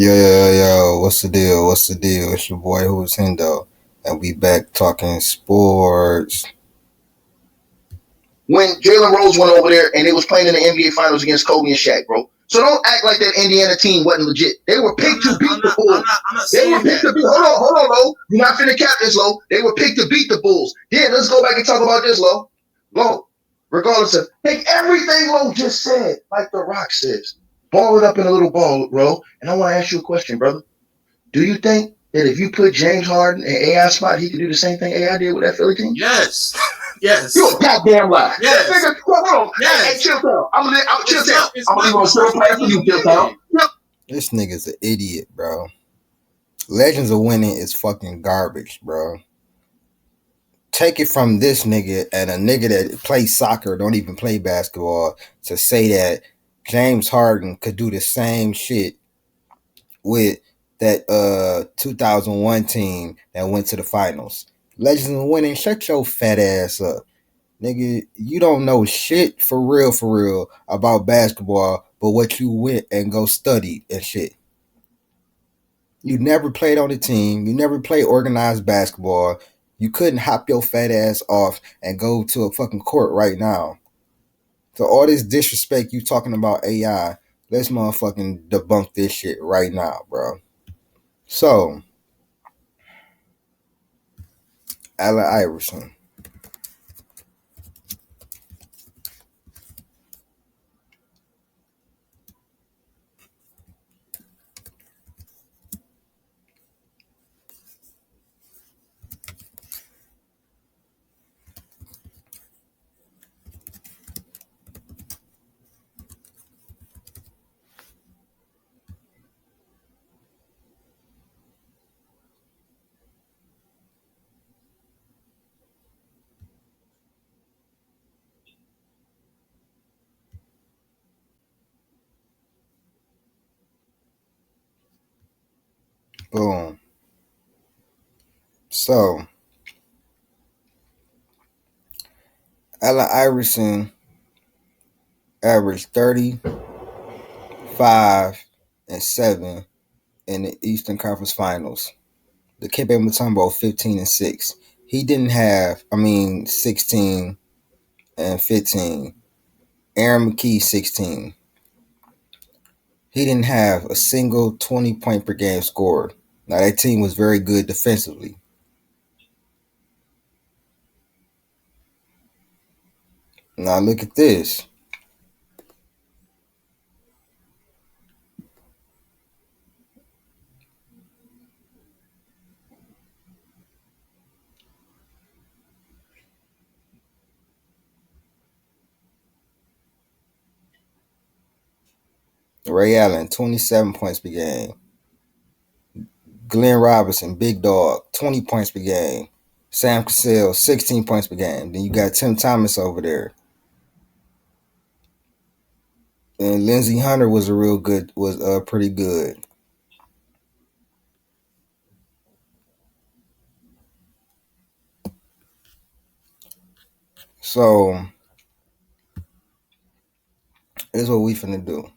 Yo, what's the deal? What's the deal? It's your boy Who's Hendo, and we back talking sports. When Jalen Rose went over there and they was playing in the NBA Finals against Kobe and Shaq, bro. So don't act like that Indiana team wasn't legit. They were picked to beat the Bulls. They were picked to beat. Hold on, Lo. You're not finna cap this, Lo. They were picked to beat the Bulls. Then let's go back and talk about this, Lo. Lo, regardless of take everything Lo just said, like The Rock says, ball it up in a little ball, bro. And I want to ask you a question, brother. Do you think that if you put James Harden in AI spot, he could do the same thing AI did with that Philly team? Yes. Yes. You a goddamn lie. Yes. Nigga, hold on. Yes. Hey, chill town. I'm chill town. I'm gonna leave on short play for you, chill town. This nigga's an idiot, bro. Legends of winning is fucking garbage, bro. Take it from this nigga and a nigga that plays soccer, don't even play basketball, to say that James Harden could do the same shit with that 2001 team that went to the finals. Legends of winning, shut your fat ass up. Nigga, you don't know shit for real about basketball, but what you went and go study and shit. You never played on the team. You never played organized basketball. You couldn't hop your fat ass off and go to a fucking court right now. So all this disrespect you talking about AI, let's motherfucking debunk this shit right now, bro. So, Allen Iverson. Boom. So, Allen Iverson averaged 35 and 7 in the Eastern Conference Finals. The Kemba Mutombo 15 and 6. He didn't have, 16 and 15. Aaron McKee 16. He didn't have a single 20 point per game scored. Now that team was very good defensively. Now look at this. Ray Allen, 27 points per game. Glenn Robinson, big dog, 20 points per game. Sam Cassell, 16 points per game. Then you got Tim Thomas over there. And Lindsey Hunter was pretty good. So, here's what we finna do.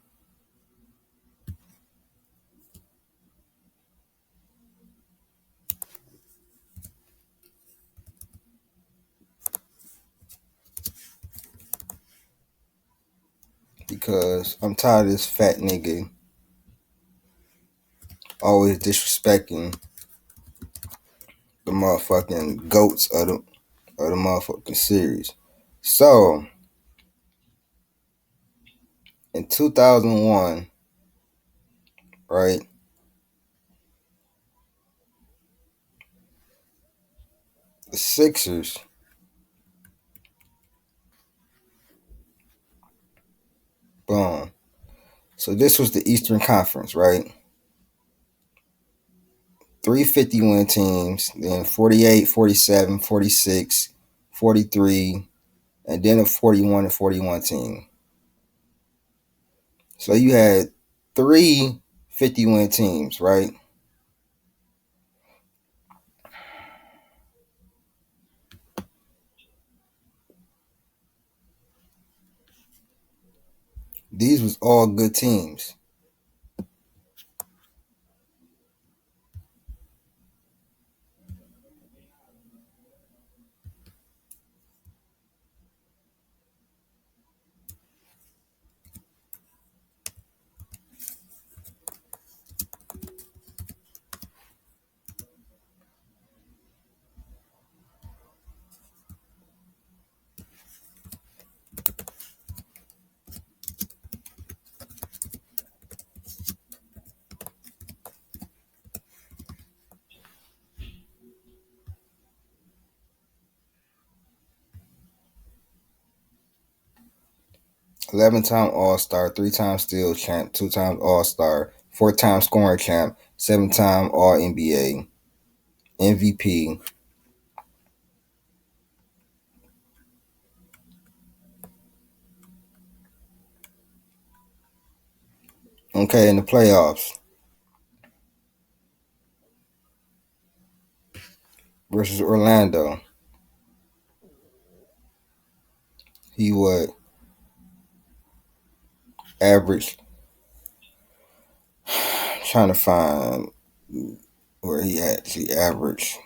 Because I'm tired of this fat nigga always disrespecting the motherfucking goats of the motherfucking series. So, in 2001, right, the Sixers boom. So this was the Eastern Conference, right? 350 win teams, then 48, 47, 46, 43, and then a 41 and 41 team. So you had three 50 win teams, right? These was all good teams. 11-time All Star, 3-time Steal champ, 2 times All Star, 4-time scoring champ, 7-time All NBA, MVP. Okay, in the playoffs versus Orlando, he would average. Trying to find where he actually averaged.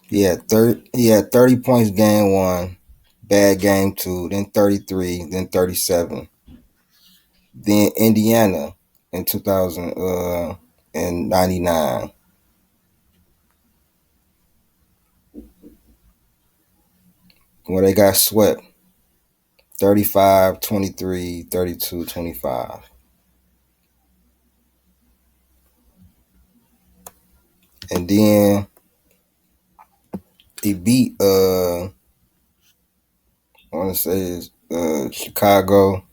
He had 30 points game one, bad game two, then 33, then 37. Then Indiana in 2099, where they got swept 35, 23, 32, 25. And then he beat I want to say is Chicago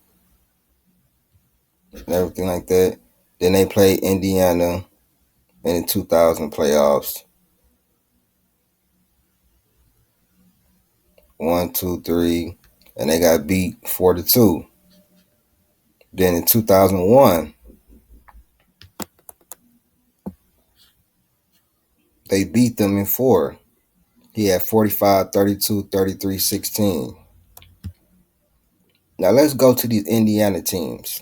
and everything like that. Then they played Indiana in the 2000 playoffs. 1, 2, 3, and they got beat 4-2. Then in 2001, they beat them in four. He had 45, 32, 33, 16. Now let's go to these Indiana teams.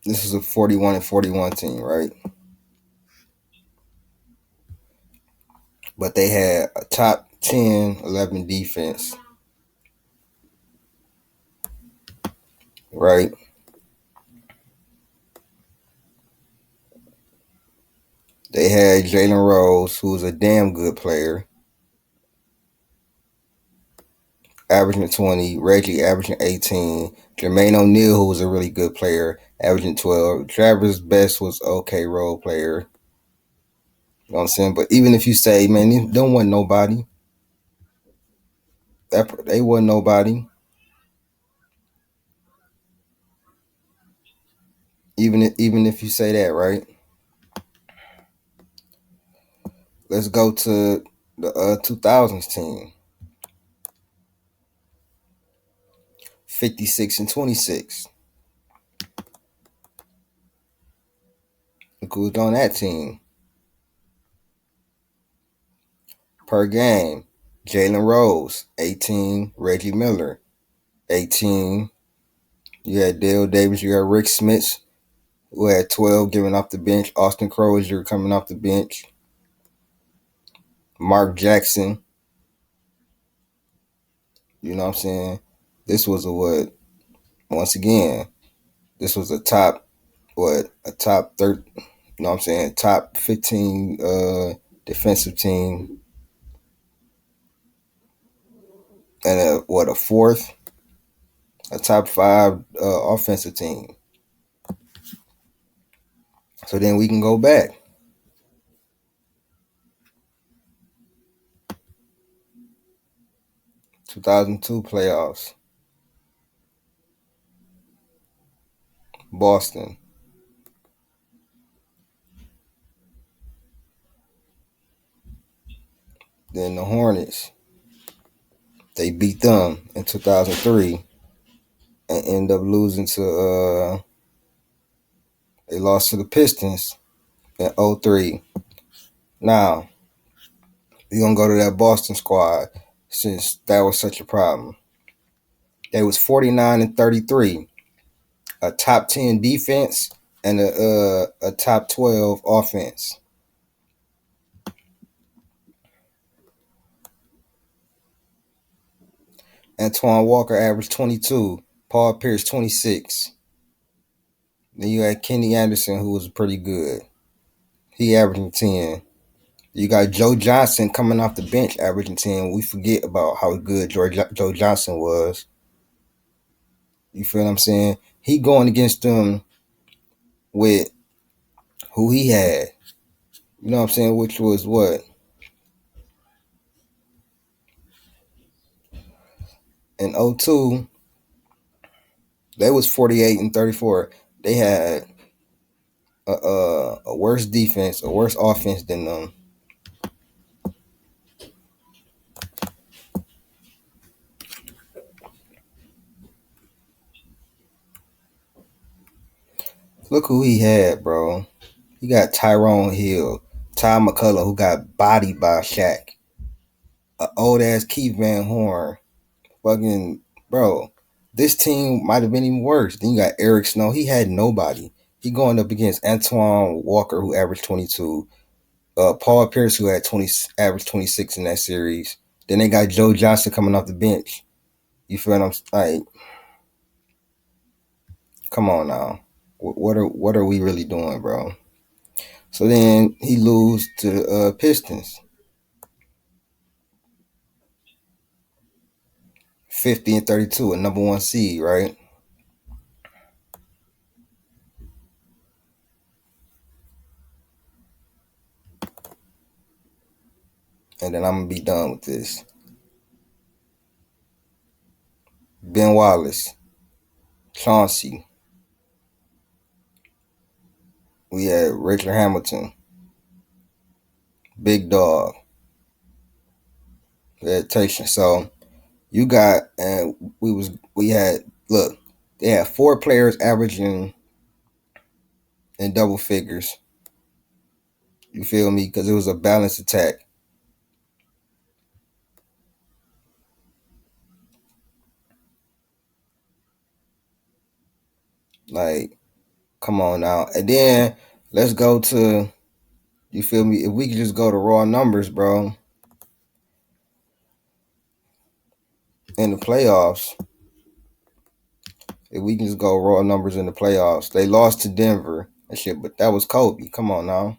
This is a 41 and 41 team, right? But they had a top 10, 11 defense, right? They had Jalen Rose, who was a damn good player, averaging 20, Reggie averaging 18, Jermaine O'Neal, who was a really good player, averaging 12. Travis Best was okay role player. You know what I'm saying? But even if you say, man, they don't want nobody, they wasn't nobody. Even if you say that, right? Let's go to the 2000s team. 56 and 26. Look who's on that team. Per game, Jalen Rose, 18. Reggie Miller, 18. You had Dale Davis. You had Rick Smits, who had 12 giving off the bench. Austin Crozier coming off the bench. Mark Jackson. You know what I'm saying? This was a what? Once again, this was a top, a top 30, you know what I'm saying? Top 15 defensive team. And a fourth, a top 5 offensive team. So then we can go back. 2002 playoffs. Boston. Then the Hornets. They beat them in 2003 and end up losing to they lost to the Pistons in 03. Now, we're going to go to that Boston squad since that was such a problem. They was 49 and 33, a top 10 defense and a top 12 offense. Antoine Walker averaged 22, Paul Pierce 26. Then you had Kenny Anderson, who was pretty good. He averaging 10. You got Joe Johnson coming off the bench averaging 10. We forget about how good Joe Johnson was. You feel what I'm saying? He going against them with who he had. You know what I'm saying? Which was what? In '02, they was 48-34. They had a worse defense, a worse offense than them. Look who he had, bro. He got Tyrone Hill, Ty McCullough, who got bodied by Shaq, a old ass Keith Van Horn, fucking bro. This team might have been even worse. Then you got Eric Snow. He had nobody. He going up against Antoine Walker, who averaged 22. Paul Pierce, who had 20, averaged 26 in that series. Then they got Joe Johnson coming off the bench. You feel what I'm like? Come on now. What are we really doing, bro? So then he lose to the Pistons, 50-32, a number one seed, right? And then I'm gonna be done with this. Ben Wallace, Chauncey. We had Richard Hamilton, Big Dog. Vegetation. So you got, and we had, look, they had four players averaging in double figures. You feel me? Because it was a balanced attack. Like, come on now. And then let's go to, you feel me? If we could just go to raw numbers, bro, in the playoffs, if we can just go raw numbers in the playoffs, they lost to Denver and shit, but that was Kobe. Come on now.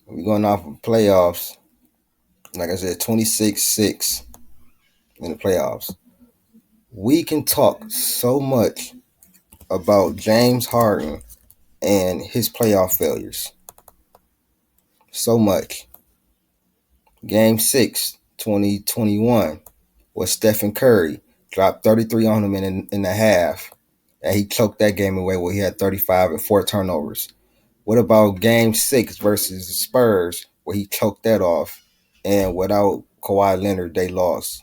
We're going off of playoffs. Like I said, 26-6 in the playoffs. We can talk so much about James Harden and his playoff failures. So much. Game 6, 2021, was Stephen Curry. Dropped 33 on him in the half. And he choked that game away where he had 35 and 4 turnovers. What about game 6 versus the Spurs where he choked that off? And without Kawhi Leonard, they lost.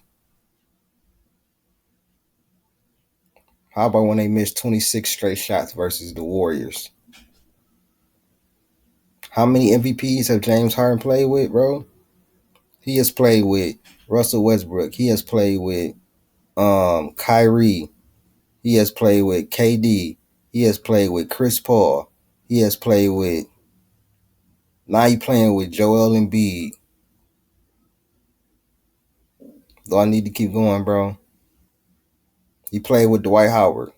How about when they missed 26 straight shots versus the Warriors? How many MVPs have James Harden played with, bro? He has played with Russell Westbrook. He has played with Kyrie. He has played with KD. He has played with Chris Paul. He has played with, now he playing with Joel Embiid. Do I need to keep going, bro? He played with Dwight Howard.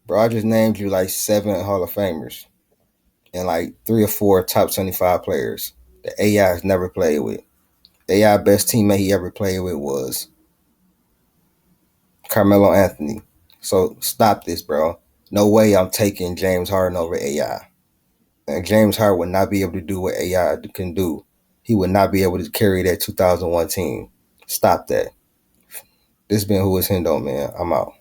Bro, I just named you like 7 Hall of Famers and like 3 or 4 top 75 players that AI has never played with. AI best teammate he ever played with was Carmelo Anthony. So stop this, bro. No way I'm taking James Harden over AI. And James Harden would not be able to do what AI can do. He would not be able to carry that 2001 team. Stop that. This been Who Is Hendo, man. I'm out.